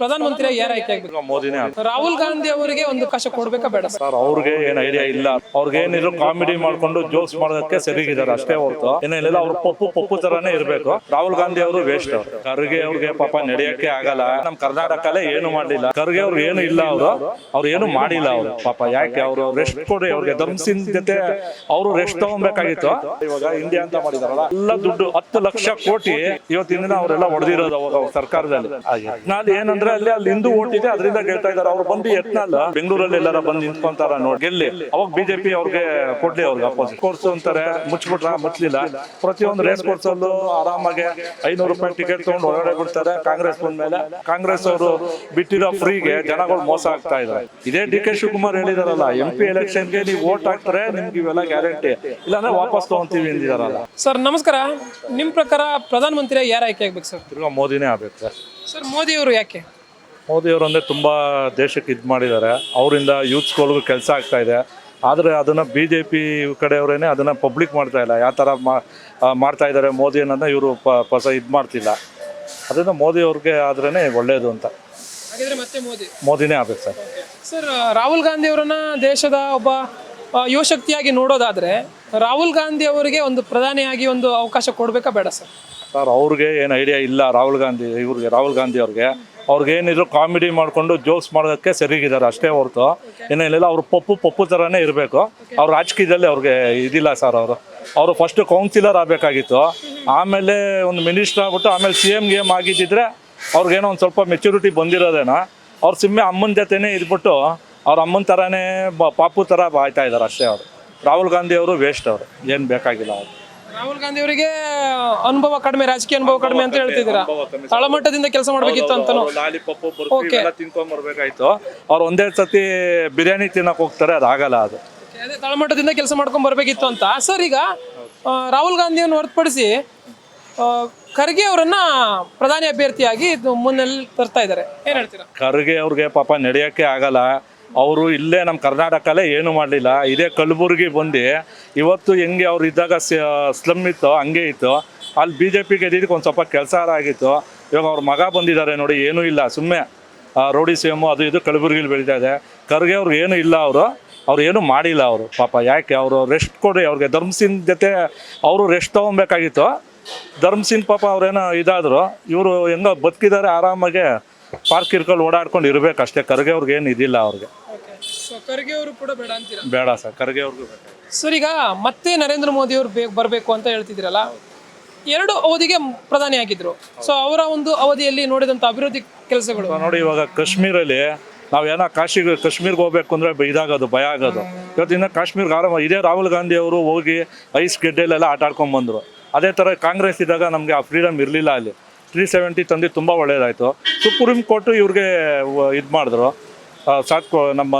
ಪ್ರಧಾನಮಂತ್ರಿ ಯಾರು ಆಯ್ಕೆ ಆಗ್ಬೇಕು? ಮೋದಿನೇ ರಾಹುಲ್ ಗಾಂಧಿ ಅವರಿಗೆ ಒಂದು ಅವಕಾಶ ಕೊಡ್ಬೇಕಾ ಬೇಡ ಸರ್? ಸರ್ ಅವ್ರಿಗೆ ಏನ್ ಐಡಿಯಾ ಇಲ್ಲ. ಅವ್ರಿಗೆ ಏನಿದ್ರು ಕಾಮಿಡಿ ಮಾಡ್ಕೊಂಡು ಜೋಕ್ಸ್ ಮಾಡೋದಕ್ಕೆ ಸರಿಗಿದ್ದಾರೆ ಅಷ್ಟೇ ಹೊರತು ಏನಿಲ್ಲ. ಅವ್ರು ಪಪ್ಪು ತರಾನೇ ಇರ್ಬೇಕು. ರಾಹುಲ್ ಗಾಂಧಿ ಅವರು ವೇಸ್ಟ್. ಖರ್ಗೆ ಅವ್ರಿಗೆ ಪಾಪ ನಡೆಯಕ್ಕೆ ಆಗಲ್ಲ. ನಮ್ ಕರ್ನಾಟಕಲ್ಲೇ ಏನು ಮಾಡ್ಲಿಲ್ಲ. ಖರ್ಗೆ ಅವ್ರು ಏನು ಇಲ್ಲ. ಅವ್ರು ಏನು ಮಾಡಿಲ್ಲ. ಅವ್ರು ಪಾಪ ಯಾಕೆ ಅವರು ರೆಸ್ಟ್ ಕೊಡಿ. ಅವ್ರಿಗೆ ಧರ್ಮಸಿಂಗ್ ಜೊತೆ ಅವರು ರೆಸ್ಟ್ ತಗೊಬೇಕಾಗಿತ್ತು. ಇವಾಗ ಇಂಡಿಯಾ ಅಂತ ಮಾಡಿದಾರಲ್ಲ, ಎಲ್ಲ ದುಡ್ಡು 10 ಲಕ್ಷ ಕೋಟಿ ಇವತ್ತಿನ ಅವರೆಲ್ಲ ಹೊಡೆದಿರೋದು ಅವಾಗ ಸರ್ಕಾರದಲ್ಲಿ. ಯತ್ನಾಳ್ ಏನಂದ್ರೆ ಅಲ್ಲಿ ಹಿಂದೂ ಓಟ್ ಇದೆ, ಅದರಿಂದ ಗೆಲ್ತಾ ಇದಾರೆ. ಅವ್ರು ಬಂದು ಯತ್ನಾಳ್ ಬೆಂಗಳೂರಲ್ಲಿ ಎಲ್ಲಾರ ಬಂದು ನಿಂತ್ಕೊಂತಾರ ನೋಡಿ ಗೆಲ್ಲಿ. ಅವಾಗ ಬಿಜೆಪಿ ಅವ್ರಿಗೆ ಕೊಡ್ಲಿ. ಅವ್ರಿಗೆ ಅಪೋಸಿಟ್ ಕೋರ್ಸ್ ಅಂತಾರೆ. ಮುಚ್ಚಿಬಿಟ್ರ ಮುಚ್ಚಲಿಲ್ಲ. ಪ್ರತಿಯೊಂದು ರೇಸ್ ಕೋರ್ಸ್ ಅಲ್ಲೂ ಆರಾಮಾಗಿ 500 ರೂಪಾಯಿ ಟಿಕೆಟ್ ತಗೊಂಡು ಹೊರಗಡೆ ಬಿಡ್ತಾರೆ. ಕಾಂಗ್ರೆಸ್ ಬಂದ್ಮೇಲೆ ಕಾಂಗ್ರೆಸ್ ಅವರು ಬಿಟ್ಟಿರೋ ಫ್ರೀಗೆ ಜನಗಳು ಮೋಸ ಆಗ್ತಾ ಇದ್ದಾರೆ. ಇದೇ ಡಿ.ಕೆ. ಶಿವಕುಮಾರ್ ಹೇಳಿದಾರಲ್ಲ, MP ಎಲೆಕ್ಷನ್ಗೆ ನೀವು ವೋಟ್ ಹಾಕ್ತಾರೆ ನಿಮ್ಗೆ ಇವೆಲ್ಲ ಗ್ಯಾರಂಟಿ, ಇಲ್ಲಾಂದ್ರೆ ವಾಪಸ್ ತಗೊಂತೀವಿ ಅಂದಿದಾರಲ್ಲ. ಸರ್ ನಮಸ್ಕಾರ. ನಿಮ್ ಪ್ರಕಾರ ಪ್ರಧಾನಮಂತ್ರಿ ಯಾರು ಆಯ್ಕೆ ಆಗ್ಬೇಕು ಸರ್? ತಿರ್ಗಾ ಮೋದಿನೇ ಆಗ್ಬೇಕು ಸರ್. ಸರ್ ಮೋದಿ ಅವರು ಯಾಕೆ? ಮೋದಿ ಅವರು ಅಂದ್ರೆ ತುಂಬಾ ದೇಶಕ್ಕೆ ಇದು ಮಾಡಿದ್ದಾರೆ. ಅವರಿಂದ ಯೂತ್ಸ್ಗಳಿಗೂ ಕೆಲಸ ಆಗ್ತಾ ಇದೆ. ಆದರೆ ಅದನ್ನ BJP ಕಡೆಯವರೇನೆ ಅದನ್ನ ಪಬ್ಲಿಕ್ ಮಾಡ್ತಾ ಇಲ್ಲ. ಯಾವ ಥರ ಮಾಡ್ತಾ ಇದ್ದಾರೆ ಮೋದಿ ಅನ್ನೋದನ್ನ ಇವರು ಇದು ಮಾಡ್ತಿಲ್ಲ. ಅದರಿಂದ ಮೋದಿ ಅವ್ರಿಗೆ ಆದ್ರೇನೆ ಒಳ್ಳೇದು ಅಂತ. ಹಾಗಿದ್ರೆ ಮತ್ತೆ ಮೋದಿನೇ ಆಗ್ಬೇಕು ಸರ್. ಸರ್ ರಾಹುಲ್ ಗಾಂಧಿ ಅವರನ್ನ ದೇಶದ ಒಬ್ಬ ಯುವಶಕ್ತಿಯಾಗಿ ನೋಡೋದಾದ್ರೆ ರಾಹುಲ್ ಗಾಂಧಿ ಅವರಿಗೆ ಒಂದು ಪ್ರಧಾನಿಯಾಗಿ ಒಂದು ಅವಕಾಶ ಕೊಡ್ಬೇಕಾ ಬೇಡ ಸರ್? ಸರ್ ಅವ್ರಿಗೆ ಏನು ಐಡಿಯಾ ಇಲ್ಲ. ರಾಹುಲ್ ಗಾಂಧಿ ಅವ್ರಿಗೆ ಏನಿದ್ರು ಕಾಮಿಡಿ ಮಾಡ್ಕೊಂಡು ಜೋಕ್ಸ್ ಮಾಡೋದಕ್ಕೆ ಸರಿಗಿದ್ದಾರೆ ಅಷ್ಟೇ ಹೊರತು ಏನಿಲ್ಲ. ಅವ್ರು ಪಪ್ಪು ಥರನೇ ಇರಬೇಕು. ಅವ್ರ ರಾಜಕೀಯದಲ್ಲಿ ಅವ್ರಿಗೆ ಇದಿಲ್ಲ ಸರ್. ಅವರು ಫಸ್ಟ್ ಕೌನ್ಸಿಲರ್ ಆಗಬೇಕಾಗಿತ್ತು. ಆಮೇಲೆ ಒಂದು ಮಿನಿಸ್ಟರ್ ಆಗ್ಬಿಟ್ಟು ಆಮೇಲೆ CM ಆಗಿದ್ದಿದ್ರೆ ಅವ್ರಿಗೇನೋ ಒಂದು ಸ್ವಲ್ಪ ಮೆಚುರಿಟಿ ಬಂದಿರೋದೇನೋ. ಅವ್ರು ಸಿಮ್ಮೆ ಅಮ್ಮನ ಜೊತೆನೇ ಇದ್ಬಿಟ್ಟು ಅವ್ರ ಅಮ್ಮನ ಥರನೇ ಪಾಪು ಥರ ಬಾಯ್ತಾ ಇದ್ದಾರೆ ಅಷ್ಟೇ. ಅವರು ರಾಹುಲ್ ಗಾಂಧಿ ಅವರು ವೇಸ್ಟ್. ಅವರು ಏನು ಬೇಕಾಗಿಲ್ಲ. ಅವರು ರಾಹುಲ್ ಗಾಂಧಿ ಅವರಿಗೆ ಅನುಭವ ಕಡಿಮೆ, ರಾಜಕೀಯ ಅನುಭವ ಕಡಿಮೆ ಅಂತ ಹೇಳ್ತಿದ್ದೀರಾ. ತಳಮಟ್ಟದಿಂದ ಕೆಲಸ ಮಾಡಬೇಕಿತ್ತು ಅಂತ. ತಿನ್ಕೊಂಡ್ ಬರ್ಬೇಕಾಯ್ತು. ಅವ್ರು ಒಂದೇ ಸತಿ ಬಿರಿಯಾನಿ ತಿನ್ನಕ್ ಹೋಗ್ತಾರೆ, ಅದಾಗಲ್ಲ. ಅದು ತಳಮಟ್ಟದಿಂದ ಕೆಲಸ ಮಾಡ್ಕೊಂಡ್ ಬರ್ಬೇಕಿತ್ತು ಅಂತ. ಸರ್ ಈಗ ರಾಹುಲ್ ಗಾಂಧಿಯನ್ನು ಹೊರತುಪಡಿಸಿ ಖರ್ಗೆ ಅವರನ್ನ ಪ್ರಧಾನಿ ಅಭ್ಯರ್ಥಿಯಾಗಿ ಮುನ್ನೆಲೆ ತರ್ತಾ ಇದ್ದಾರೆ, ಏನ್ ಹೇಳ್ತೀರಾ? ಖರ್ಗೆ ಅವ್ರಿಗೆ ಪಾಪ ನಡೆಯಕ್ಕೆ ಆಗಲ್ಲ. ಅವರು ಇಲ್ಲೇ ನಮ್ಮ ಕರ್ನಾಟಕಲ್ಲೇ ಏನು ಮಾಡಲಿಲ್ಲ. ಇದೇ ಕಲಬುರ್ಗಿ ಬಂದು ಇವತ್ತು ಹೆಂಗೆ ಅವ್ರು ಇದ್ದಾಗ ಸ್ಲಮ್ ಇತ್ತು ಹಂಗೆ ಇತ್ತು. ಅಲ್ಲಿ BJP ಗೆದ್ದಿದ್ದಕ್ಕೆ ಒಂದು ಸ್ವಲ್ಪ ಕೆಲಸ ಆಗಿತ್ತು. ಇವಾಗ ಅವ್ರ ಮಗ ಬಂದಿದ್ದಾರೆ ನೋಡಿ, ಏನೂ ಇಲ್ಲ. ಸುಮ್ಮನೆ ರೋಡಿ ಸೇಮು ಅದು ಇದು ಕಲಬುರ್ಗಿಲಿ ಬೆಳೀತಾ ಇದೆ. ಖರ್ಗೆ ಅವ್ರಿಗೆ ಏನೂ ಇಲ್ಲ. ಅವ್ರು ಏನೂ ಮಾಡಿಲ್ಲ. ಅವರು ಪಾಪ ಯಾಕೆ ಅವರು ರೆಸ್ಟ್ ಕೊಡಿ. ಅವ್ರಿಗೆ ಧರ್ಮಸಿಂಗ್ ಜೊತೆ ಅವರು ರೆಸ್ಟ್ ತೊಗೊಬೇಕಾಗಿತ್ತು. ಧರ್ಮಸಿಂಗ್ ಪಾಪ ಅವ್ರೇನೋ ಇದಾದರು. ಇವರು ಹೆಂಗೋ ಬದುಕಿದ್ದಾರೆ ಆರಾಮಾಗೆ. ಪಾರ್ಕ್ ಇರ್ಕೊಂಡು ಓಡಾಡ್ಕೊಂಡು ಇರಬೇಕು ಅಷ್ಟೇ. ಖರ್ಗೆ ಅವ್ರಿಗೆ ಏನು ಇದಿಲ್ಲ. ಅವ್ರಿಗೆ ಬೇಡ ಸರ್. ಖರ್ಗೆ ಅವ್ರಿಗೂ ಬೇಡ. ಸರ್ ಈಗ ಮತ್ತೆ ನರೇಂದ್ರ ಮೋದಿ ಅವರು ಬರಬೇಕು ಅಂತ ಹೇಳ್ತಿದ್ರಲ್ಲ, 2 ಅವಧಿಗೆ ಪ್ರಧಾನಿ ಆಗಿದ್ರು. ಸೊ ಅವರ ಒಂದು ಅವಧಿಯಲ್ಲಿ ನೋಡಿದಂಥ ಅಭಿವೃದ್ಧಿ ಕೆಲಸಗಳು ನೋಡಿ. ಇವಾಗ ಕಾಶ್ಮೀರಲ್ಲಿ ನಾವೇನೋ ಕಾಶ್ಮೀರ್ಗೆ ಹೋಗ್ಬೇಕು ಅಂದರೆ ಇದಾಗೋದು, ಭಯ ಆಗೋದು. ಇವತ್ತಿನ ಕಾಶ್ಮೀರ್ಗೆ ಆರಾಮ ಇದೇ ರಾಹುಲ್ ಗಾಂಧಿ ಅವರು ಹೋಗಿ ಐಸ್ ಗೆಡ್ಡೆಲೆಲ್ಲ ಆಟ ಆಡ್ಕೊಂಡು ಬಂದರು. ಅದೇ ಥರ ಕಾಂಗ್ರೆಸ್ ಇದ್ದಾಗ ನಮಗೆ ಆ ಫ್ರೀಡಮ್ ಇರಲಿಲ್ಲ. ಅಲ್ಲಿ 370 ತಂದು ತುಂಬ ಒಳ್ಳೇದಾಯಿತು. ಸುಪ್ರೀಂ ಕೋರ್ಟು ಇವ್ರಿಗೆ ಇದು ಮಾಡಿದ್ರು. ನಮ್ಮ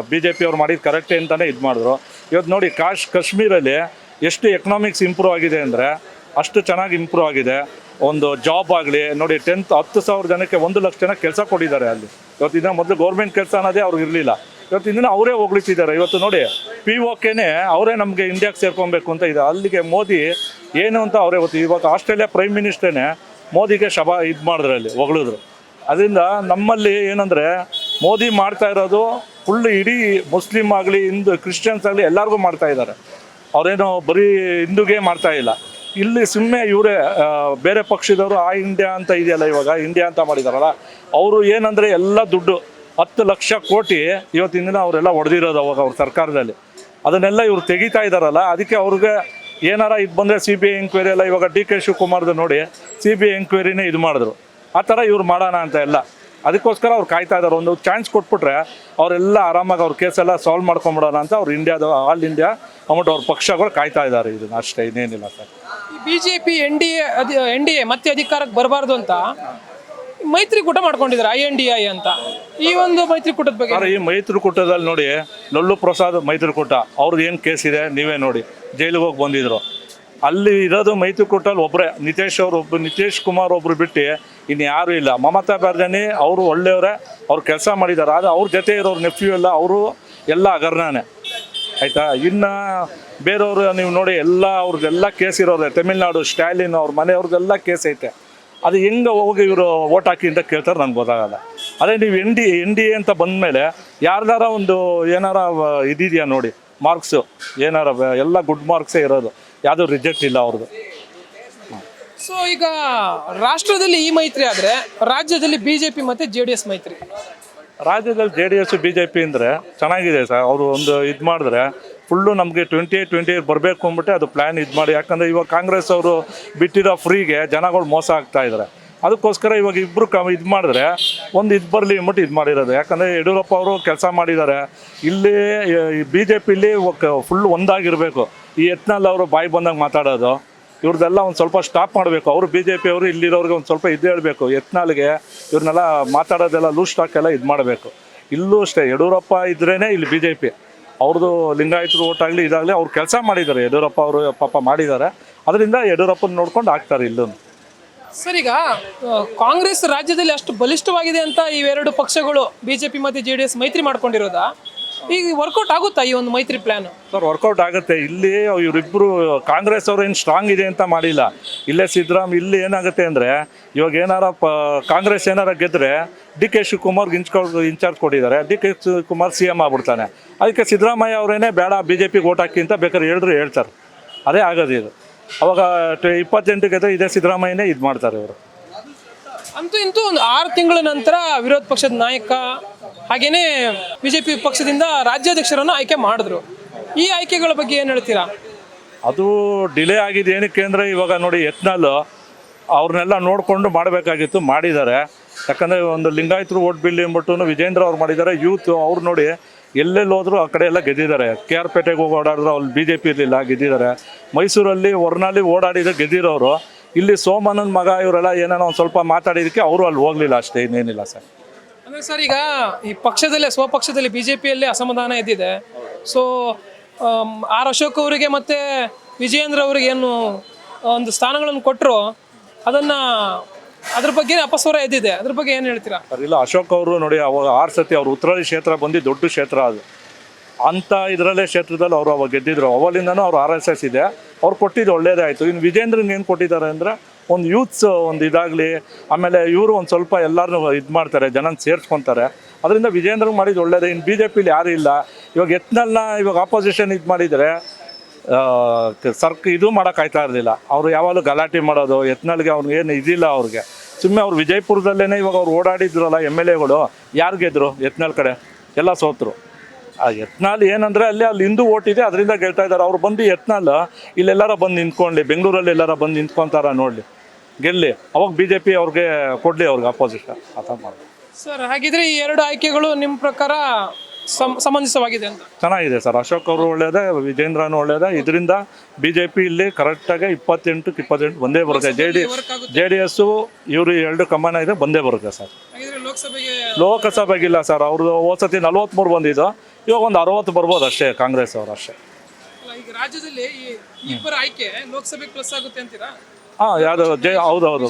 BJP ಅವ್ರು ಮಾಡಿದ್ದು ಕರೆಕ್ಟೇ ಅಂತಲೇ ಇದು ಮಾಡಿದ್ರು. ಇವತ್ತು ನೋಡಿ ಕಾಶ್ಮೀರಲ್ಲಿ ಎಷ್ಟು ಎಕನಾಮಿಕ್ಸ್ ಇಂಪ್ರೂವ್ ಆಗಿದೆ ಅಂದರೆ ಅಷ್ಟು ಚೆನ್ನಾಗಿ ಇಂಪ್ರೂವ್ ಆಗಿದೆ. ಒಂದು ಜಾಬ್ ಆಗಲಿ ನೋಡಿ, 10,000 ಜನಕ್ಕೆ 1 ಲಕ್ಷ ಜನ ಕೆಲಸ ಕೊಟ್ಟಿದ್ದಾರೆ ಅಲ್ಲಿ. ಇವತ್ತಿನ ಮೊದಲು ಗೌರ್ಮೆಂಟ್ ಕೆಲಸ ಅನ್ನೋದೇ ಅವ್ರಿಗೆ ಇರಲಿಲ್ಲ. ಇವತ್ತಿನ ಅವರೇ ಹೋಗ್ಲಿತ್ತಿದ್ದಾರೆ. ಇವತ್ತು ನೋಡಿ POKನೇ ಅವರೇ ನಮಗೆ ಇಂಡಿಯಾಗೆ ಸೇರ್ಕೊಬೇಕು ಅಂತ ಇದೆ. ಅಲ್ಲಿಗೆ ಮೋದಿ ಏನು ಅಂತ ಅವರೇ ಗೊತ್ತು. ಇವಾಗ ಆಸ್ಟ್ರೇಲಿಯಾ ಪ್ರೈಮ್ ಮಿನಿಸ್ಟರ್ನೇ ಮೋದಿಗೆ ಇದು ಮಾಡಿದ್ರು, ಅಲ್ಲಿ ಹೊಗಳಿದ್ರು. ಅದರಿಂದ ನಮ್ಮಲ್ಲಿ ಏನಂದರೆ ಮೋದಿ ಮಾಡ್ತಾ ಇರೋದು ಫುಲ್ ಇಡೀ ಮುಸ್ಲಿಮ್ ಆಗಲಿ ಹಿಂದೂ ಕ್ರಿಶ್ಚಿಯನ್ಸ್ ಆಗಲಿ ಎಲ್ಲರಿಗೂ ಮಾಡ್ತಾ ಇದ್ದಾರೆ. ಅವರೇನು ಬರೀ ಹಿಂದೂಗೆ ಮಾಡ್ತಾ ಇಲ್ಲ. ಇಲ್ಲಿ ಸುಮ್ಮನೆ ಇವರೇ ಬೇರೆ ಪಕ್ಷದವರು ಇಂಡಿಯಾ ಅಂತ ಇದೆಯಲ್ಲ, ಇವಾಗ ಇಂಡಿಯಾ ಅಂತ ಮಾಡಿದಾರಲ್ಲ, ಅವರು ಏನಂದರೆ ಎಲ್ಲ ದುಡ್ಡು 10 ಲಕ್ಷ ಕೋಟಿ ಇವತ್ತಿನ ದಿನ ಅವರೆಲ್ಲ ಹೊಡೆದಿರೋದು ಅವಾಗ ಅವ್ರ ಸರ್ಕಾರದಲ್ಲಿ. ಅದನ್ನೆಲ್ಲ ಇವ್ರು ತೆಗಿತಾ ಇದ್ದಾರಲ್ಲ, ಅದಕ್ಕೆ ಅವ್ರಿಗೆ ಏನಾರ ಇದು ಬಂದರೆ CBI ಎಂಕ್ವೈರಿ ಎಲ್ಲ. ಇವಾಗ ಡಿ.ಕೆ. ಶಿವಕುಮಾರ್ದು ನೋಡಿ CBI ಎಂಕ್ವೈರಿನೇ ಇದು ಮಾಡಿದ್ರು. ಆ ಥರ ಇವ್ರು ಮಾಡೋಣ ಅಂತ ಎಲ್ಲ. ಅದಕ್ಕೋಸ್ಕರ ಅವ್ರು ಕಾಯ್ತಾ ಇದ್ದಾರೆ. ಒಂದು ಚಾನ್ಸ್ ಕೊಟ್ಬಿಟ್ರೆ ಅವರೆಲ್ಲ ಆರಾಮಾಗಿ ಅವ್ರ ಕೇಸೆಲ್ಲ ಸಾಲ್ವ್ ಮಾಡ್ಕೊಂಬಿಡೋಣ ಅಂತ ಅವ್ರು ಆಲ್ ಇಂಡಿಯಾ ಅಂದ್ಬಿಟ್ಟು ಅವ್ರ ಪಕ್ಷಗಳು ಕಾಯ್ತಾ ಇದ್ದಾರೆ. ಇದನ್ನು ಅಷ್ಟೇ, ಇನ್ನೇನಿಲ್ಲ ಸರ್. BJP NDA ಮತ್ತೆ ಅಧಿಕಾರಕ್ಕೆ ಬರಬಾರ್ದು ಅಂತ ಮೈತ್ರಿಕೂಟ ಮಾಡ್ಕೊಂಡಿದ್ದಾರೆ, INDI ಅಂತ. ಈ ಒಂದು ಮೈತ್ರಿಕೂಟದ ಬಗ್ಗೆ ಈ ಮೈತ್ರಿಕೂಟದಲ್ಲಿ ನೋಡಿ, ಲಲ್ಲು ಪ್ರಸಾದ್ ಮೈತ್ರಿಕೂಟ ಅವ್ರದ್ದು ಏನು ಕೇಸ್ ಇದೆ ನೀವೇ ನೋಡಿ. ಜೈಲಿಗೆ ಹೋಗಿ ಬಂದಿದ್ರು. ಅಲ್ಲಿ ಇರೋದು ಮೈತ್ರಿಕೂಟಲ್ಲಿ ಒಬ್ಬರೇ ನಿತೀಶ್ ಕುಮಾರ್ ಒಬ್ರು ಬಿಟ್ಟು ಇನ್ನು ಯಾರೂ ಇಲ್ಲ. ಮಮತಾ ಬ್ಯಾನರ್ಜಿ ಅವರು ಒಳ್ಳೆಯವರೇ, ಅವ್ರು ಕೆಲಸ ಮಾಡಿದ್ದಾರೆ. ಆದರೆ ಅವ್ರ ಜೊತೆ ಇರೋರು ನೆಫ್ಯೂ ಎಲ್ಲ ಅವರು ಎಲ್ಲ ಹಗರಣನೇ ಆಯಿತಾ. ಇನ್ನು ಬೇರೆಯವರು ನೀವು ನೋಡಿ ಎಲ್ಲ ಅವ್ರದ್ದೆಲ್ಲ ಕೇಸ್ ಇರೋದೆ. ತಮಿಳ್ನಾಡು ಸ್ಟಾಲಿನ್ ಅವ್ರ ಮನೆಯವ್ರದ್ದೆಲ್ಲ ಕೇಸ್ ಐತೆ. ಅದು ಹೆಂಗೆ ಹೋಗಿ ಇವರು ಓಟ್ ಹಾಕಿ ಅಂತ ಕೇಳ್ತಾರೆ, ನನಗೆ ಗೊತ್ತಾಗಲ್ಲ. ಅದೇ ನೀವು ಎನ್ ಡಿ ಎ ಅಂತ ಬಂದಮೇಲೆ ಯಾರ್ದಾರ ಒಂದು ಏನಾರ ಇದಿದೆಯಾ ನೋಡಿ ಮಾರ್ಕ್ಸು ಏನಾರ ಎಲ್ಲ ಗುಡ್ ಮಾರ್ಕ್ಸೇ ಇರೋದು, ಯಾವುದೂ ರಿಜೆಕ್ಟ್ ಇಲ್ಲ ಅವ್ರದ್ದು. ಸೊ ಈಗ ರಾಷ್ಟ್ರದಲ್ಲಿ ಈ ಮೈತ್ರಿ ಆದರೆ ರಾಜ್ಯದಲ್ಲಿ BJP ಮತ್ತು JDS ಮೈತ್ರಿ. ರಾಜ್ಯದಲ್ಲಿ JDS BJP ಅಂದರೆ ಚೆನ್ನಾಗಿದೆ ಸರ್. ಅವರು ಒಂದು ಇದು ಮಾಡಿದ್ರೆ ಫುಲ್ಲು ನಮಗೆ 28 ಬರಬೇಕು ಅಂದ್ಬಿಟ್ಟು ಅದು ಪ್ಲ್ಯಾನ್ ಇದು ಮಾಡಿ. ಯಾಕಂದರೆ ಇವಾಗ ಕಾಂಗ್ರೆಸ್ ಅವರು ಬಿಟ್ಟಿರೋ ಫ್ರೀಗೆ ಜನಗಳು ಮೋಸ ಆಗ್ತಾ ಇದ್ದಾರೆ. ಅದಕ್ಕೋಸ್ಕರ ಇವಾಗ ಇಬ್ಬರು ಇದು ಮಾಡಿದ್ರೆ ಒಂದು ಇದು ಬರಲಿ ಅಂದ್ಬಿಟ್ಟು ಇದು ಮಾಡಿರೋದು. ಯಾಕಂದರೆ ಯಡಿಯೂರಪ್ಪ ಅವರು ಕೆಲಸ ಮಾಡಿದ್ದಾರೆ. ಇಲ್ಲಿ BJPಲಿ ಫುಲ್ ಒಂದಾಗಿರಬೇಕು. ಈ ಯತ್ನಾಳ್ ಅವರು ಬಾಯಿ ಬಂದಂಗೆ ಮಾತಾಡೋದು ಇವ್ರದ್ದೆಲ್ಲ ಒಂದು ಸ್ವಲ್ಪ ಸ್ಟಾಪ್ ಮಾಡಬೇಕು. ಅವರು BJP ಅವರು ಇಲ್ಲಿರೋರಿಗೆ ಒಂದು ಸ್ವಲ್ಪ ಇದು ಹೇಳಬೇಕು. ಯತ್ನಾಳ್ಗೆ ಇವ್ರನ್ನೆಲ್ಲ ಮಾತಾಡೋದೆಲ್ಲ ಲೂಸ್ ಸ್ಟಾಕ್ ಎಲ್ಲ ಇದು ಮಾಡಬೇಕು. ಇಲ್ಲೂ ಅಷ್ಟೇ ಯಡಿಯೂರಪ್ಪ ಇದ್ರೇ ಇಲ್ಲಿ BJP ಅವ್ರದ್ದು ಲಿಂಗಾಯತರು ಓಟ್ ಆಗಲಿ ಇದಾಗಲಿ ಅವ್ರು ಕೆಲಸ ಮಾಡಿದ್ದಾರೆ. ಯಡಿಯೂರಪ್ಪ ಅವರು ಪಾಪ ಮಾಡಿದ್ದಾರೆ. ಅದರಿಂದ ಯಡಿಯೂರಪ್ಪನ ನೋಡ್ಕೊಂಡು ಆಗ್ತಾರೆ ಇಲ್ಲೂ. ಸರ್ ಈಗ ಕಾಂಗ್ರೆಸ್ ರಾಜ್ಯದಲ್ಲಿ ಅಷ್ಟು ಬಲಿಷ್ಠವಾಗಿದೆ ಅಂತ ಇವೆರಡು ಪಕ್ಷಗಳು BJP ಮತ್ತು JDS ಮೈತ್ರಿ ಮಾಡ್ಕೊಂಡಿರೋದಾ? ಈಗ ವರ್ಕೌಟ್ ಆಗುತ್ತಾ ಈ ಒಂದು ಮೈತ್ರಿ ಪ್ಲಾನ್? ಸರ್ ವರ್ಕೌಟ್ ಆಗುತ್ತೆ. ಇಲ್ಲಿ ಇವರಿಬ್ಬರು ಕಾಂಗ್ರೆಸ್ ಅವರು ಏನು ಸ್ಟ್ರಾಂಗ್ ಇದೆ ಅಂತ ಮಾಡಿಲ್ಲ. ಇಲ್ಲೇ ಇಲ್ಲಿ ಏನಾಗುತ್ತೆ ಅಂದರೆ ಇವಾಗ ಏನಾರ ಕಾಂಗ್ರೆಸ್ ಏನಾರ ಗೆದ್ದರೆ DK ಶಿವಕುಮಾರ್ಗೆ ಇನ್ಚಾರ್ಜ್ ಕೊಟ್ಟಿದ್ದಾರೆ. DK Shivakumar CM ಆಗ್ಬಿಡ್ತಾನೆ. ಅದಕ್ಕೆ ಸಿದ್ದರಾಮಯ್ಯ ಅವರೇನೆ ಬೇಡ BJPಗೆ ಓಟ್ ಹಾಕಿ ಅಂತ ಬೇಕಾದ್ರೆ ಹೇಳ್ತಾರೆ. ಅದೇ ಆಗೋದು ಇದು. ಅವಾಗ 28 ಗೆದ್ರೆ ಇದೇ ಸಿದ್ದರಾಮಯ್ಯನೇ ಇದು ಮಾಡ್ತಾರೆ ಇವರು. ಅಂತೂ ಇಂತೂ ಒಂದು 6 ತಿಂಗಳ ನಂತರ ವಿರೋಧ ಪಕ್ಷದ ನಾಯಕ ಹಾಗೇನೆ BJP ಪಕ್ಷದಿಂದ ರಾಜ್ಯಾಧ್ಯಕ್ಷರನ್ನು ಆಯ್ಕೆ ಮಾಡಿದ್ರು. ಈ ಆಯ್ಕೆಗಳ ಬಗ್ಗೆ ಏನು ಹೇಳ್ತೀರಾ? ಅದು ಡಿಲೇ ಆಗಿದೆ. ಏನಕ್ಕೆ ಅಂದರೆ ಇವಾಗ ನೋಡಿ ಯತ್ನಾಳ್ ಅವ್ರನ್ನೆಲ್ಲ ನೋಡಿಕೊಂಡು ಮಾಡಬೇಕಾಗಿತ್ತು, ಮಾಡಿದ್ದಾರೆ. ಯಾಕಂದರೆ ಒಂದು ಲಿಂಗಾಯತರು ಓಟ್ ಬಿಲ್ ಅಂದ್ಬಿಟ್ಟು ವಿಜೇಂದ್ರ ಅವ್ರು ಮಾಡಿದ್ದಾರೆ. ಯೂತ್ ಅವ್ರು ನೋಡಿ ಎಲ್ಲೆಲ್ಲಿ ಹೋದ್ರು ಆ ಕಡೆ ಎಲ್ಲ ಗೆದ್ದಿದ್ದಾರೆ. KR ಪೇಟೆಗೆ ಹೋಗಿ ಓಡಾಡಿದ್ರು, ಅಲ್ಲಿ BJP ಇರಲಿಲ್ಲ, ಗೆದ್ದಿದ್ದಾರೆ. ಮೈಸೂರಲ್ಲಿ ಹೊರನಲ್ಲಿ ಓಡಾಡಿದ್ರೆ ಗೆದ್ದಿರೋರು. ಇಲ್ಲಿ ಸೋಮಣ್ಣನ ಮಗ ಇವರೆಲ್ಲ ಏನೇನೋ ಒಂದು ಸ್ವಲ್ಪ ಮಾತಾಡಿದಕ್ಕೆ ಅವರು ಅಲ್ಲಿ ಹೋಗಲಿಲ್ಲ, ಅಷ್ಟೇ, ಇನ್ನೇನಿಲ್ಲ ಸರ್. ಅಂದರೆ ಸರ್ ಈಗ ಈ ಪಕ್ಷದಲ್ಲೇ ಸ್ವಪಕ್ಷದಲ್ಲಿ BJPಯಲ್ಲಿ ಅಸಮಾಧಾನ ಎದ್ದಿದೆ. ಸೊ R ಅಶೋಕ್ ಅವರಿಗೆ ಮತ್ತು ವಿಜಯೇಂದ್ರ ಅವರಿಗೆ ಏನು ಒಂದು ಸ್ಥಾನಗಳನ್ನು ಕೊಟ್ಟರು ಅದ್ರ ಬಗ್ಗೆ ಅಪಸ್ವರ ಎದ್ದಿದೆ. ಅದ್ರ ಬಗ್ಗೆ ಏನು ಹೇಳ್ತೀರಾ? ಸರ್ ಇಲ್ಲ, ಅಶೋಕ್ ಅವರು ನೋಡಿ ಅವಾಗ 6 ಸತಿ ಅವ್ರು ಉತ್ತರಾಳಿ ಕ್ಷೇತ್ರ ಬಂದು ದೊಡ್ಡ ಕ್ಷೇತ್ರ ಅದು. ಅಂಥ ಇದರಲ್ಲೇ ಕ್ಷೇತ್ರದಲ್ಲಿ ಅವರು ಅವಾಗ ಗೆದ್ದಿದ್ರು. ಅವಲಿಂದನೂ ಅವ್ರು RSS ಇದೆ, ಅವ್ರು ಕೊಟ್ಟಿದ್ದು ಒಳ್ಳೇದೇ ಆಯಿತು. ಇನ್ನು ವಿಜೇಂದ್ರನ್ ಏನು ಕೊಟ್ಟಿದ್ದಾರೆ ಅಂದರೆ ಒಂದು ಯೂತ್ಸ್ ಒಂದು ಇದಾಗಲಿ, ಆಮೇಲೆ ಇವರು ಒಂದು ಸ್ವಲ್ಪ ಎಲ್ಲರೂ ಇದು ಮಾಡ್ತಾರೆ, ಜನ ಸೇರಿಸ್ಕೊತಾರೆ. ಅದರಿಂದ ವಿಜೇಂದ್ರನ್ ಮಾಡಿದ್ದು ಒಳ್ಳೇದೇ. ಇನ್ನು BJPಲಿ ಯಾರೂ ಇಲ್ಲ. ಇವಾಗ ಯತ್ನಾಳ್ನ ಇವಾಗ ಆಪೋಸಿಷನ್ ಇದು ಮಾಡಿದರೆ ಇದು ಮಾಡೋಕ್ಕಾಯ್ತಾ ಇರಲಿಲ್ಲ. ಅವರು ಯಾವಾಗಲೂ ಗಲಾಟೆ ಮಾಡೋದು. ಯತ್ನಾಳ್ಗೆ ಅವ್ರಿಗೆ ಏನು ಇದಿಲ್ಲ ಅವ್ರಿಗೆ. ಸುಮ್ಮನೆ ಅವ್ರು ವಿಜಯಪುರದಲ್ಲೇ ಇವಾಗ ಅವ್ರು ಓಡಾಡಿದ್ರಲ್ಲ MLAಗಳು, ಯಾರು ಗೆದ್ದರು? ಯತ್ನಾಳ್ ಕಡೆ ಎಲ್ಲ ಸೋತರು. ಆ ಯತ್ನಾಳ್ ಏನಂದರೆ ಅಲ್ಲಿ ಹಿಂದೂ ಓಟ್ ಇದೆ, ಅದರಿಂದ ಗೆಲ್ತಾ ಇದ್ದಾರೆ. ಅವ್ರು ಬಂದು ಯತ್ನಾಳ್ ಇಲ್ಲೆಲ್ಲರ ಬಂದು ನಿಂತ್ಕೊಳ್ಳಿ, ಬೆಂಗಳೂರಲ್ಲಿ ಎಲ್ಲರ ಬಂದು ನಿಂತ್ಕೊತಾರ ನೋಡಲಿ, ಗೆಲ್ಲಿ, ಅವಾಗ BJP ಅವ್ರಿಗೆ ಕೊಡಲಿ, ಅವ್ರಿಗೆ ಅಪೋಸಿಷನ್ ಆ ಥರ ಮಾಡಿ. ಸರ್ ಹಾಗಿದ್ರೆ ಈ ಎರಡು ಆಯ್ಕೆಗಳು ನಿಮ್ಮ ಪ್ರಕಾರ ಸಮಂಜಸವಾಗಿದೆ ಅಂತ? ಚೆನ್ನಾಗಿದೆ ಸರ್. ಅಶೋಕ್ ಅವರು ಒಳ್ಳೇದೇ, ವಿಜೇಂದ್ರನೂ ಒಳ್ಳೇದೇ. ಇದರಿಂದ BJP ಇಲ್ಲಿ ಕರೆಕ್ಟಾಗಿ 28 ಬಂದೇ ಬರುತ್ತೆ. JDS ಇವರು 2 ಕಮಾನ ಇದೆ, ಬಂದೇ ಬರುತ್ತೆ ಸರ್. ಲೋಕಸಭೆಗಿಲ್ಲ ಸರ್. ಅವ್ರದ್ದು ಹೋದ್ಸತಿ 43 ಬಂದಿದ್ದು, ಇವಾಗ ಒಂದು 60 ಬರ್ಬೋದು ಅಷ್ಟೇ, ಕಾಂಗ್ರೆಸ್ ಅವರು ಅಷ್ಟೇ. ಈಗ ರಾಜ್ಯದಲ್ಲಿ ಇಬ್ಬರ ಆಯ್ಕೆ ಲೋಕಸಭೆಗೆ ಪ್ಲಸ್ ಆಗುತ್ತೆ ಅಂತೀರಾ? ಹಾಂ, ಯಾವುದು ಹೌದೌದು,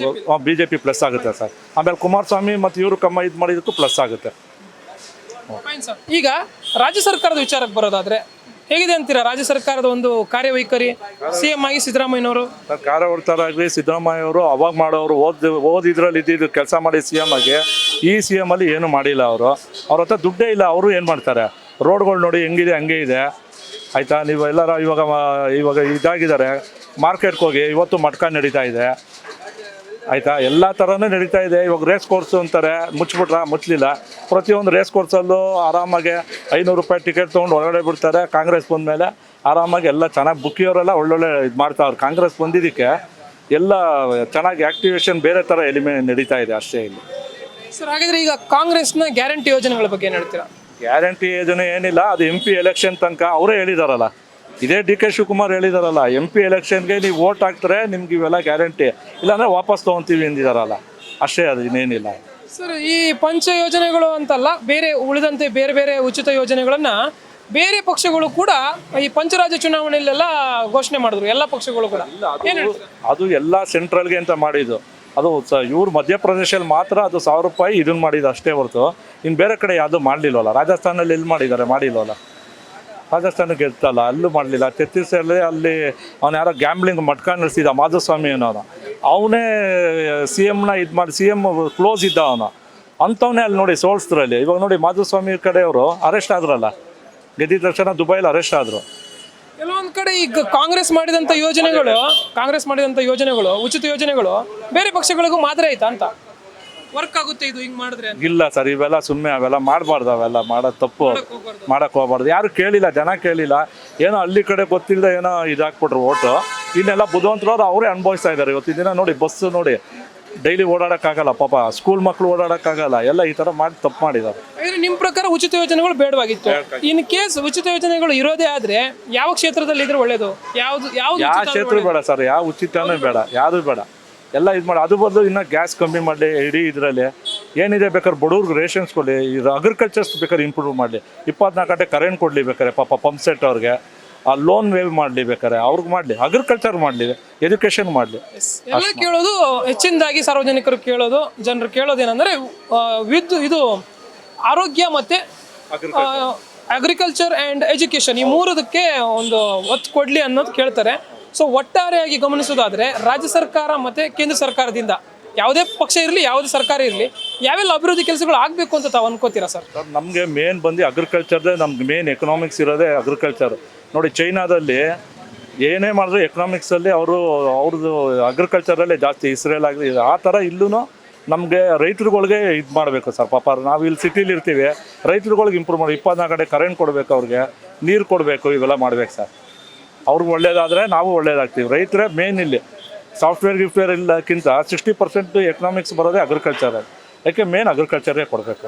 BJP ಪ್ಲಸ್ ಆಗುತ್ತೆ ಸರ್. ಆಮೇಲೆ ಕುಮಾರಸ್ವಾಮಿ ಮತ್ತು ಇವರು ಇದು ಮಾಡಿದ್ದಕ್ಕೂ ಪ್ಲಸ್ ಆಗುತ್ತೆ. ಈಗ ರಾಜ್ಯ ಸರ್ಕಾರದ ವಿಚಾರಕ್ಕೆ ಬರೋದಾದ್ರೆ ಹೇಗಿದೆ ಅಂತೀರಾ? ರಾಜ್ಯ ಸರ್ಕಾರದ ಒಂದು ಕಾರ್ಯವೈಖರಿ, CM ಆಗಿ ಸಿದ್ದರಾಮಯ್ಯನವರು ಕಾರ್ಯವರ್ತರಾಗಲಿ, ಸಿದ್ದರಾಮಯ್ಯ ಅವರು ಅವಾಗ ಮಾಡೋರು ಓದಿದ್ರಲ್ಲಿ ಇದ್ದಿದ್ದು ಕೆಲಸ ಮಾಡಿ CM ಆಗಿ. ಈ CM ಅಲ್ಲಿ ಏನು ಮಾಡಿಲ್ಲ ಅವರು. ಅವ್ರ ಹತ್ರ ದುಡ್ಡೇ ಇಲ್ಲ. ಅವರು ಏನು ಮಾಡ್ತಾರೆ? ರೋಡ್ಗಳು ನೋಡಿ ಹೆಂಗಿದೆ ಹಂಗೆ ಇದೆ, ಆಯಿತಾ? ನೀವು ಎಲ್ಲರ ಇವಾಗ ಇದಾಗಿದ್ದಾರೆ. ಮಾರ್ಕೆಟ್ಗೆ ಹೋಗಿ ಇವತ್ತು ಮಟ್ಕ ನಡೀತಾ ಇದೆ, ಆಯಿತಾ? ಎಲ್ಲ ಥರನೂ ನಡೀತಾ ಇದೆ. ಇವಾಗ ರೇಸ್ ಕೋರ್ಸು ಅಂತಾರೆ, ಮುಚ್ಚಲಿಲ್ಲ. ಪ್ರತಿಯೊಂದು ರೇಸ್ ಕೋರ್ಸಲ್ಲೂ ಆರಾಮಾಗಿ 500 ರೂಪಾಯಿ ಟಿಕೆಟ್ ತೊಗೊಂಡು ಒಳಗಡೆ ಬಿಡ್ತಾರೆ. ಕಾಂಗ್ರೆಸ್ ಬಂದಮೇಲೆ ಆರಾಮಾಗಿ ಎಲ್ಲ ಚೆನ್ನಾಗಿ ಬುಕ್ಕಿಯವರೆಲ್ಲ ಒಳ್ಳೊಳ್ಳೆ ಇದು ಮಾಡ್ತಾವ್ರು. ಕಾಂಗ್ರೆಸ್ ಬಂದಿದ್ದಕ್ಕೆ ಎಲ್ಲ ಚೆನ್ನಾಗಿ ಆ್ಯಕ್ಟಿವೇಶನ್ ಬೇರೆ ಥರ ನಡೀತಾ ಇದೆ ಅಷ್ಟೇ ಇಲ್ಲಿ. ಸರ್ ಹಾಗಾದರೆ ಈಗ ಕಾಂಗ್ರೆಸ್ನ ಗ್ಯಾರಂಟಿ ಯೋಜನೆಗಳ ಬಗ್ಗೆ ಏನು ಹೇಳ್ತೀರಾ? ಗ್ಯಾರಂಟಿ ಯೋಜನೆ ಏನಿಲ್ಲ, ಅದು MP ಎಲೆಕ್ಷನ್ ತನಕ ಅವರೇ ಹೇಳಿದಾರಲ್ಲ. ಇದೇ DK ಶಿವಕುಮಾರ್ ಹೇಳಿದಾರಲ್ಲ, MP ಎಲೆಕ್ಷನ್ಗೆ ನೀವು ವೋಟ್ ಹಾಕ್ತಾರೆ ನಿಮ್ಗೆ ಇವೆಲ್ಲ ಗ್ಯಾರಂಟಿ, ಇಲ್ಲಾಂದರೆ ವಾಪಸ್ ತೊಗೊತೀವಿ ಎಂದಿದಾರಲ್ಲ, ಅಷ್ಟೇ. ಅದು ಇನ್ನೇನಿಲ್ಲ ಸರ್. ಈ ಪಂಚ ಯೋಜನೆಗಳು ಅಂತಲ್ಲ, ಉಳಿದಂತೆ ಬೇರೆ ಬೇರೆ ಉಚಿತ ಯೋಜನೆಗಳನ್ನು ಬೇರೆ ಪಕ್ಷಗಳು ಕೂಡ ಈ ಪಂಚರಾಜ್ಯ ಚುನಾವಣೆಯಲ್ಲೆಲ್ಲ ಘೋಷಣೆ ಮಾಡಿದ್ರು, ಎಲ್ಲ ಪಕ್ಷಗಳು ಕೂಡ. ಅದು ಎಲ್ಲ ಸೆಂಟ್ರಲ್ಗೆ ಅಂತ ಮಾಡಿದ್ದು. ಅದು ಇವ್ರು ಮಧ್ಯಪ್ರದೇಶಲ್ಲಿ ಮಾತ್ರ ಅದು 1000 ರೂಪಾಯಿ ಇದನ್ನು ಮಾಡಿದ್ದು ಅಷ್ಟೇ ಹೊರತು ಇನ್ನು ಬೇರೆ ಕಡೆ ಯಾವುದೂ ಮಾಡಲಿಲ್ವಲ್ಲ. ರಾಜಸ್ಥಾನಲ್ಲಿ ಎಲ್ಲಿ ಮಾಡಿದ್ದಾರೆ? ಮಾಡಿಲ್ವಲ್ಲ. ರಾಜಸ್ಥಾನಕ್ಕೆ ಗೆಲ್ತಲ್ಲ, ಅಲ್ಲೂ ಮಾಡಲಿಲ್ಲ. ಛತ್ತೀಸ್ಗಢಲ್ಲಿ ಅಲ್ಲಿ ಅವನು ಯಾರೋ ಗ್ಯಾಂಬ್ಲಿಂಗ್ ಮಟ್ಕ ನಡೆಸಿದ ಮಾಧುಸ್ವಾಮಿ ಅನ್ನೋನು, ಅವನೇ CMನ ಇದು ಮಾಡಿ, CM ಕ್ಲೋಸ್ ಇದ್ದ ಅವನು. ಅಂಥವನ್ನೇ ಅಲ್ಲಿ ನೋಡಿ ಸೋಲ್ಸ್ತ್ರಲ್ಲಿ. ಇವಾಗ ನೋಡಿ ಮಾಧುಸ್ವಾಮಿ ಕಡೆಯವರು ಅರೆಸ್ಟ್ ಆದ್ರಲ್ಲ, ಗೆದ್ದಿದ ತಕ್ಷಣ ದುಬೈಲಿ ಅರೆಸ್ಟ್ ಆದರು. ಕೆಲವೊಂದು ಕಡೆ ಈಗ ಕಾಂಗ್ರೆಸ್ ಮಾಡಿದಂಥ ಯೋಜನೆಗಳು ಉಚಿತ ಯೋಜನೆಗಳು ಬೇರೆ ಪಕ್ಷಗಳಿಗೂ ಮಾದರಿ ಆಯ್ತಾ ಅಂತ, ವರ್ಕ್ ಆಗುತ್ತೆ ಇದು ಹಿಂಗೆ ಮಾಡಿದ್ರೆ ಅಂತ ಇಲ್ಲ ಸರ್, ಇವೆಲ್ಲ ಸುಮ್ಮನೆ ಅವೆಲ್ಲ ಮಾಡಬಾರ್ದು, ಅವೆಲ್ಲ ಮಾಡೋದು ತಪ್ಪು, ಹೋಗ್ಬಾರ್ದು. ಮಾಡಕ್ಕೆ ಹೋಗ್ಬಾರ್ದು. ಯಾರು ಕೇಳಿಲ್ಲ, ಜನ ಕೇಳಿಲ್ಲ, ಏನೋ ಹಳ್ಳಿ ಕಡೆ ಗೊತ್ತಿಲ್ಲದೆ ಏನೋ ಇದಾಕ್ಬಿಟ್ರು ಓಟು. ಇನ್ನೆಲ್ಲ ಬುದ್ಧಿವಂತರವ್ರು ಅವರೇ ಅನುಭವಿಸ್ತಾ ಇದ್ದಾರೆ. ಇವತ್ತಿನ ದಿನ ನೋಡಿ ಬಸ್ಸು ನೋಡಿ ಡೈಲಿ ಓಡಾಡೋಕ್ಕಾಗಲ್ಲ, ಪಾಪ ಸ್ಕೂಲ್ ಮಕ್ಕಳು ಓಡಾಡೋಕ್ಕಾಗಲ್ಲ, ಎಲ್ಲ ಈ ಥರ ಮಾಡಿ ತಪ್ಪು ಮಾಡಿದ್ದಾರೆ. ಹಾಗಾದ್ರೆ ನಿಮ್ಮ ಪ್ರಕಾರ ಉಚಿತ ಯೋಜನೆಗಳು ಬೇಡವಾಗಿತ್ತು. ಇನ್ ಕೇಸ್ ಉಚಿತ ಯೋಜನೆಗಳು ಇರೋದೇ ಆದ್ರೆ ಯಾವ ಕ್ಷೇತ್ರದಲ್ಲಿ ಇದ್ರೆ ಒಳ್ಳೇದು? ಯಾವ್ದು ಯಾವ ಕ್ಷೇತ್ರ ಬೇಡ ಸರ್, ಯಾವ ಉಚಿತನೂ ಬೇಡ, ಯಾವುದು ಬೇಡ, ಎಲ್ಲ ಇದು ಮಾಡಿ. ಅದು ಬದಲು ಇನ್ನೂ ಗ್ಯಾಸ್ ಕಮ್ಮಿ ಮಾಡಲಿ, ಇಡೀ ಇದರಲ್ಲಿ ಏನಿದೆ ಬೇಕಾದ್ರೆ ಬಡವ್ರಿಗೆ ರೇಷನ್ಸ್ ಕೊಡಲಿ, ಇದು ಅಗ್ರಿಕಲ್ಚರ್ಸ್ ಬೇಕಾದ್ರೆ ಇಂಪ್ರೂವ್ ಮಾಡಲಿ, 24 ಗಂಟೆ ಕರೆಂಟ್ ಕೊಡಲಿ ಬೇಕಾರೆ, ಪಾಪ ಪಂಪ್ ಸೆಟ್ ಅವ್ರಿಗೆ ಆ ಲೋನ್ ವೇವ್ ಮಾಡಲಿ ಬೇಕಾರೆ, ಅವ್ರಿಗೆ ಮಾಡಲಿ, ಅಗ್ರಿಕಲ್ಚರ್ ಮಾಡಲಿ, ಎಜುಕೇಷನ್ ಮಾಡಲಿ. ಎಲ್ಲ ಕೇಳೋದು ಹೆಚ್ಚಿನದಾಗಿ ಸಾರ್ವಜನಿಕರು ಕೇಳೋದು, ಜನರು ಕೇಳೋದೇನೆಂದ್ರೆ ಇದು ಆರೋಗ್ಯ ಮತ್ತೆ ಅಗ್ರಿಕಲ್ಚರ್ ಆ್ಯಂಡ್ ಎಜುಕೇಷನ್ ಈ ಮೂರದಕ್ಕೆ ಒಂದು ಒತ್ತು ಕೊಡಲಿ ಅನ್ನೋದು ಕೇಳ್ತಾರೆ. ಸೊ ಒಟ್ಟಾರೆಯಾಗಿ ಗಮನಿಸೋದಾದ್ರೆ ರಾಜ್ಯ ಸರ್ಕಾರ ಮತ್ತು ಕೇಂದ್ರ ಸರ್ಕಾರದಿಂದ ಯಾವುದೇ ಪಕ್ಷ ಇರಲಿ, ಯಾವುದೇ ಸರ್ಕಾರ ಇರಲಿ, ಯಾವೆಲ್ಲ ಅಭಿವೃದ್ಧಿ ಕೆಲಸಗಳು ಆಗಬೇಕು ಅಂತ ತಾವು ಅನ್ಕೋತೀರಾ ಸರ್? ನಮಗೆ ಮೇನ್ ಬಂದು ಅಗ್ರಿಕಲ್ಚರ್ದೇ, ನಮ್ಗೆ ಮೇನ್ ಎಕನಾಮಿಕ್ಸ್ ಇರೋದೇ ಅಗ್ರಿಕಲ್ಚರ್. ನೋಡಿ ಚೈನಾದಲ್ಲಿ ಏನೇ ಮಾಡಿದ್ರು ಎಕನಾಮಿಕ್ಸಲ್ಲಿ ಅವ್ರದ್ದು ಅಗ್ರಿಕಲ್ಚರಲ್ಲೇ ಜಾಸ್ತಿ, ಇಸ್ರೇಲ್ ಆಗಲಿ ಆ ಥರ ಇಲ್ಲೂ ನಮಗೆ ರೈತರುಗಳಿಗೆ ಇದು ಮಾಡಬೇಕು ಸರ್. ಪಾಪ ನಾವು ಇಲ್ಲಿ ಸಿಟಿಲಿ ಇರ್ತೀವಿ, ರೈತರುಗಳಿಗೆ ಇಂಪ್ರೂವ್ ಮಾಡಿ 24 ಗಂಟೆ ಕರೆಂಟ್ ಕೊಡಬೇಕು, ಅವ್ರಿಗೆ ನೀರು ಕೊಡಬೇಕು, ಇವೆಲ್ಲ ಮಾಡ್ಬೇಕು ಸರ್. ಅವ್ರಿಗೆ ಒಳ್ಳೇದಾದರೆ ನಾವು ಒಳ್ಳೇದಾಗ್ತೀವಿ. ರೈತರೇ ಮೇನ್ ಇಲ್ಲಿ. ಸಾಫ್ಟ್ವೇರ್ ಇಲ್ಲಕ್ಕಿಂತ 60% ಎಕನಾಮಿಕ್ಸ್ ಬರೋದೇ ಅಗ್ರಿಕಲ್ಚರ್. ಯಾಕೆ ಮೇನ್ ಅಗ್ರಿಕಲ್ಚರೇ ಕೊಡಬೇಕು.